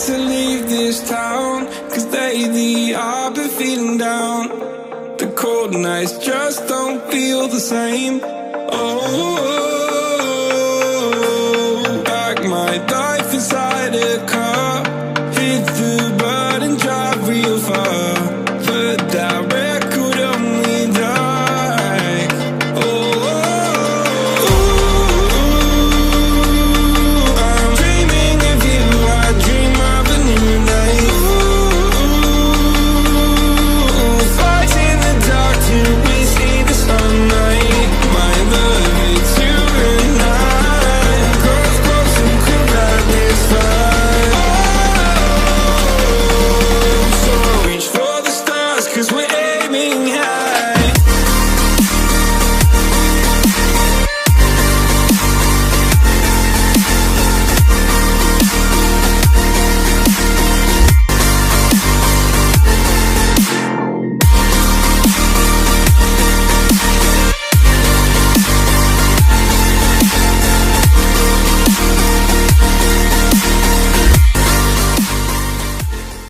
to leave this town, 'cause lately I've been feeling down. The cold nights just don't feel the same. Oh, like my life inside a car, hit the